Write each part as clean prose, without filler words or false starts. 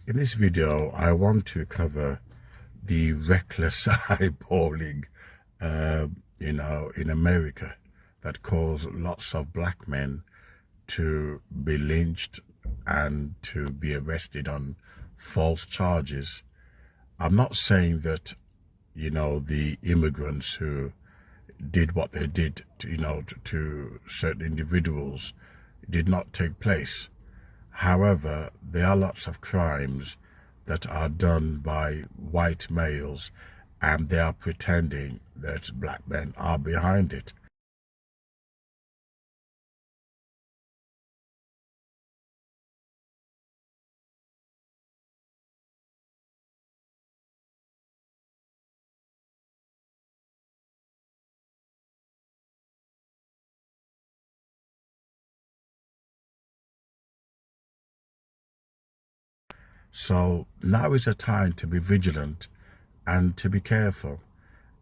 In this video, I want to cover the reckless eyeballing, in America that caused lots of black men to be lynched and to be arrested on false charges. I'm not saying that, the immigrants who did what they did to certain individuals did not take place. However, there are lots of crimes that are done by white males and they are pretending that black men are behind it. So now is a time to be vigilant and to be careful.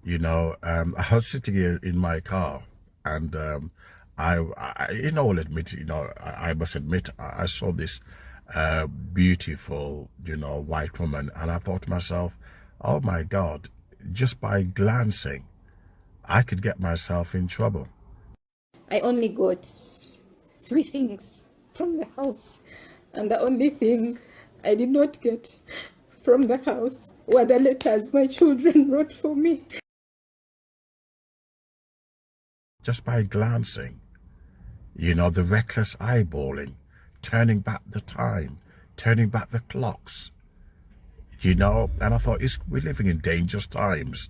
I was sitting here in my car and I'll admit, I must admit, I saw this beautiful, white woman, and I thought to myself, oh my God, just by glancing, I could get myself in trouble. I only got 3 things from the house, and the only thing I did not get from the house were the letters my children wrote for me. Just by glancing, the reckless eyeballing, turning back the time, turning back the clocks, and I thought, we're living in dangerous times.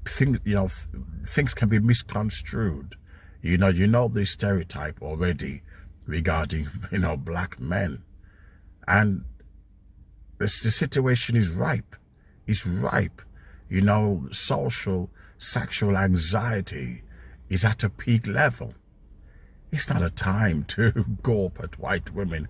Things can be misconstrued. You know the stereotype already regarding, black men. And the situation is ripe. It's ripe. Social, sexual anxiety is at a peak level. It's not a time to gawp at white women.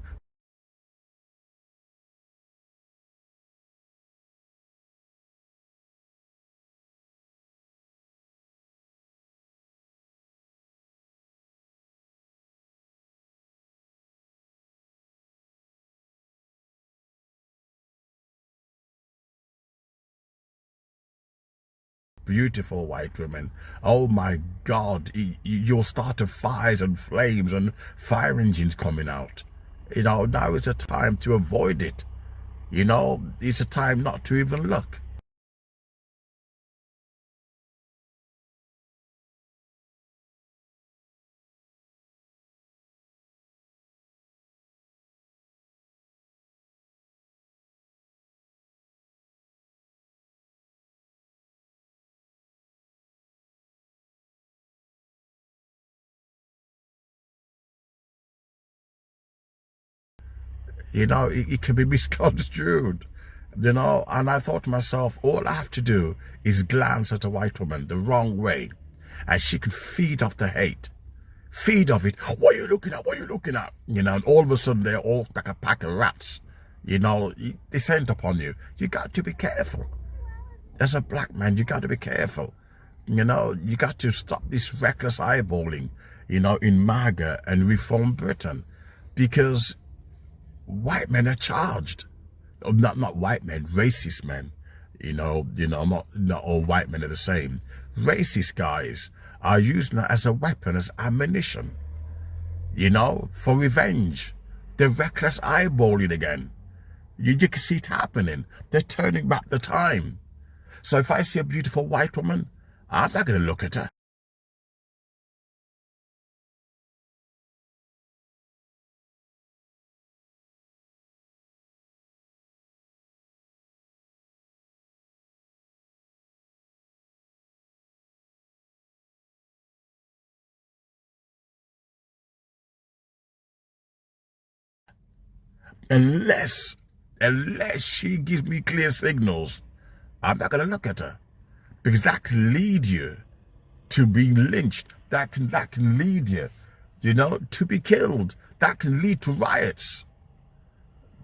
Beautiful white women. Oh my God, you'll start to fires and flames and fire engines coming out. Now is a time to avoid it. It's a time not to even look. It can be misconstrued. And I thought to myself, all I have to do is glance at a white woman the wrong way, and she can feed off the hate. Feed off it. What are you looking at? What are you looking at? And all of a sudden they're all like a pack of rats. Descend upon you. You got to be careful. As a black man, you got to be careful. You got to stop this reckless eyeballing, in MAGA and Reform Britain, because white men are charged. Not white men, racist men. Not all white men are the same. Racist guys are using it as a weapon, as ammunition, for revenge. They're reckless eyeballing again. You can see it happening. They're turning back the time. So if I see a beautiful white woman, I'm not going to look at her. Unless she gives me clear signals, I'm not going to look at her, because that can lead you to being lynched. That can lead you, to be killed. That can lead to riots.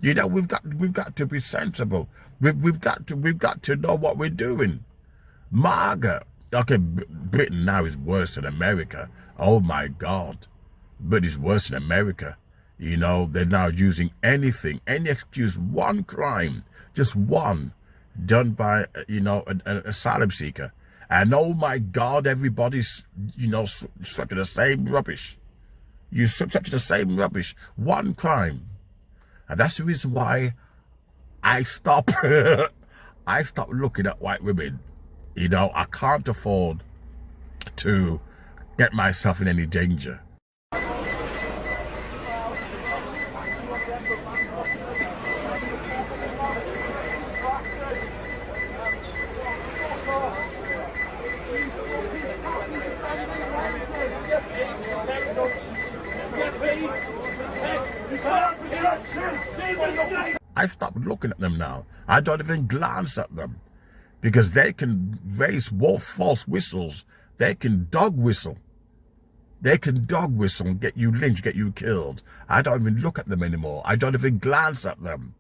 We've got to be sensible. We've got to know what we're doing. MAGA. Okay, Britain now is worse than America. Oh my God, but it's worse than America. You know, they're now using anything, any excuse, one crime, just one, done by, you know, an asylum seeker. And oh my God, everybody's, you know, swept to the same rubbish. You swept to the same rubbish, one crime. And that's the reason why I stop, I stop looking at white women. You know, I can't afford to get myself in any danger. I stopped looking at them now. I don't even glance at them because they can raise false whistles. They can dog whistle. They can dog whistle and get you lynched, get you killed. I don't even look at them anymore. I don't even glance at them.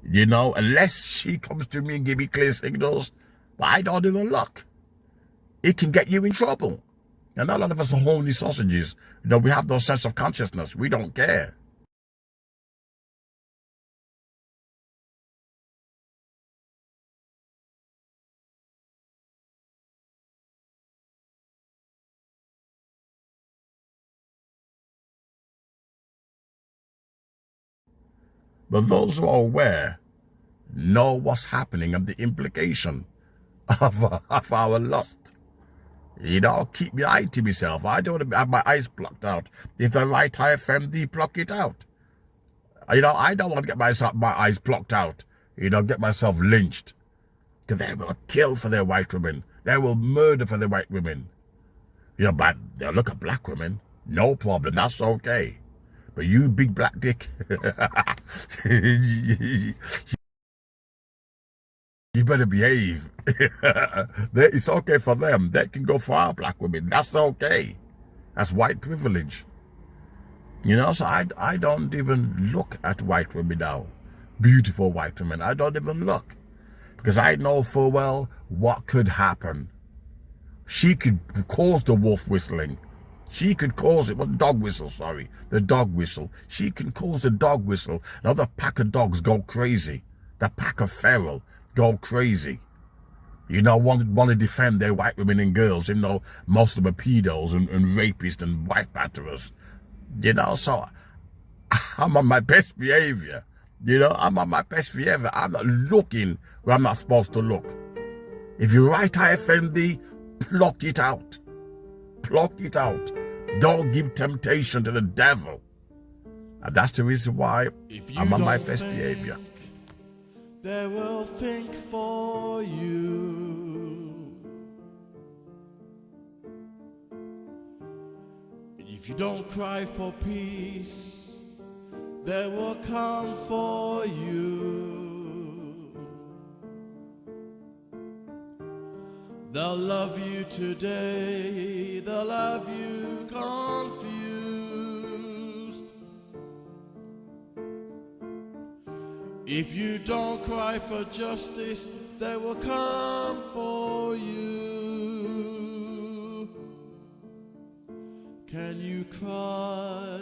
You know, unless she comes to me and give me clear signals, but I don't even look. It can get you in trouble. And a lot of us are horny sausages. You know, we have no sense of consciousness. We don't care. But those who are aware know what's happening and the implication of our lust. You know, keep my eye to myself. I don't want to have my eyes plucked out. If the right eye offend, pluck it out. You know, I don't want to get my eyes plucked out. You know, get myself lynched. Because they will kill for their white women. They will murder for their white women. You know, but they'll look at black women. No problem. That's okay. But you big black dick, you better behave. It's okay for them. They can go for our black women. That's okay. That's white privilege. You know, so I don't even look at white women now. Beautiful white women. I don't even look. Because I know full well what could happen. She could cause the wolf whistling. She could cause it, well, the dog whistle, sorry. The dog whistle. She can cause the dog whistle. Another pack of dogs go crazy. The pack of feral go crazy. You know, want to defend their white women and girls, even though most of them are pedos and rapists and wife batterers. You know, so I'm on my best behavior. You know, I'm on my best behavior. I'm not looking where I'm not supposed to look. If your right eye offend thee, pluck it out. Pluck it out. Don't give temptation to the devil. And that's the reason why I'm on my best behavior. They will think for you. If you don't cry for peace, they will come for you. They'll love you today, they'll love you confused. If you don't cry for justice, they will come for you. Can you cry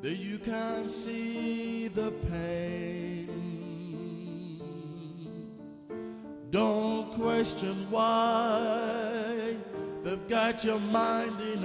that you can't see the pain? Don't question why they've got your mind in a